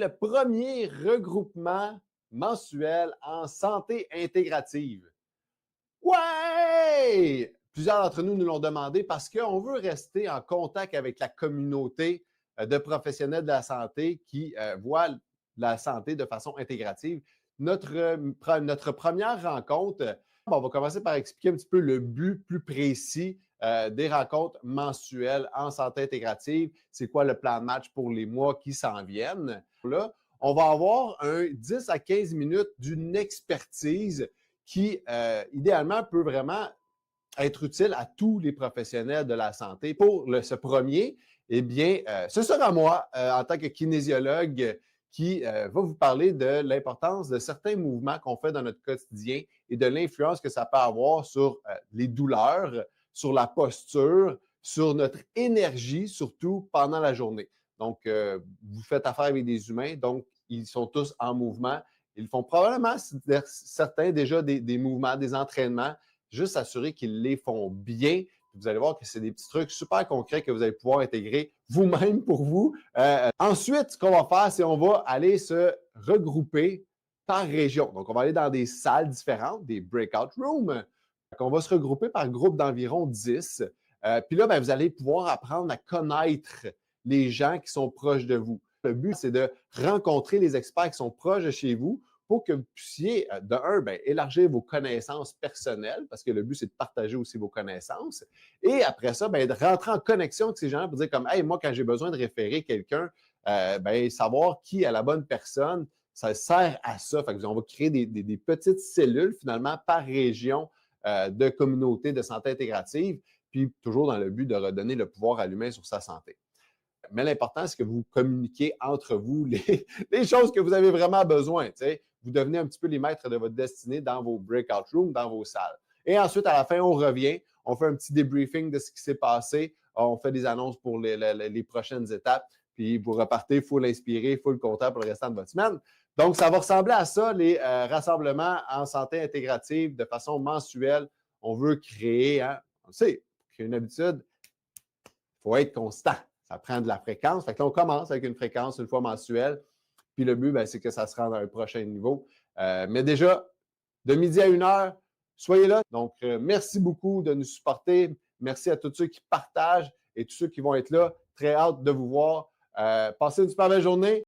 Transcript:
Le premier regroupement mensuel en santé intégrative. Ouais! Plusieurs d'entre nous l'ont demandé parce qu'on veut rester en contact avec la communauté de professionnels de la santé qui voient la santé de façon intégrative. Notre première rencontre, on va commencer par expliquer un petit peu le but plus précis des rencontres mensuelles en santé intégrative. C'est quoi le plan de match pour les mois qui s'en viennent? Là, on va avoir un 10 à 15 minutes d'une expertise qui, idéalement, peut vraiment être utile à tous les professionnels de la santé. Pour ce premier, eh bien, ce sera moi, en tant que kinésiologue, qui va vous parler de l'importance de certains mouvements qu'on fait dans notre quotidien et de l'influence que ça peut avoir sur les douleurs, sur la posture, sur notre énergie, surtout pendant la journée. Donc, vous faites affaire avec des humains, donc ils sont tous en mouvement. Ils font probablement certains déjà des mouvements, des entraînements, juste s'assurer qu'ils les font bien. Vous allez voir que c'est des petits trucs super concrets que vous allez pouvoir intégrer vous-même pour vous. Ensuite, ce qu'on va faire, c'est qu'on va aller se regrouper par région. Donc, on va aller dans des salles différentes, des breakout rooms. Donc, on va se regrouper par groupe d'environ 10. Puis là, vous allez pouvoir apprendre à connaître les gens qui sont proches de vous. Le but, c'est de rencontrer les experts qui sont proches de chez vous pour que vous puissiez, de un, élargir vos connaissances personnelles, parce que le but, c'est de partager aussi vos connaissances. Et après ça, de rentrer en connexion avec ces gens-là pour dire comme, hey, moi, quand j'ai besoin de référer quelqu'un, savoir qui est la bonne personne, ça sert à ça. Fait que on va créer des petites cellules, finalement, par région de communauté de santé intégrative, puis toujours dans le but de redonner le pouvoir à l'humain sur sa santé. Mais l'important, c'est que vous communiquiez entre vous les choses que vous avez vraiment besoin. T'sais. Vous devenez un petit peu les maîtres de votre destinée dans vos breakout rooms, dans vos salles. Et ensuite, à la fin, on revient, on fait un petit débriefing de ce qui s'est passé, on fait des annonces pour les prochaines étapes, puis vous repartez full inspiré, full content pour le restant de votre semaine. Donc, ça va ressembler à ça, les rassemblements en santé intégrative de façon mensuelle. On veut créer, on le sait, pour créer une habitude, il faut être constant. Ça prend de la fréquence. Fait que là, on commence avec une fréquence une fois mensuelle. Puis le but, c'est que ça se rende à un prochain niveau. Mais déjà, de midi à 1h, soyez là. Donc, merci beaucoup de nous supporter. Merci à tous ceux qui partagent et tous ceux qui vont être là. Très hâte de vous voir. Passez une super belle journée.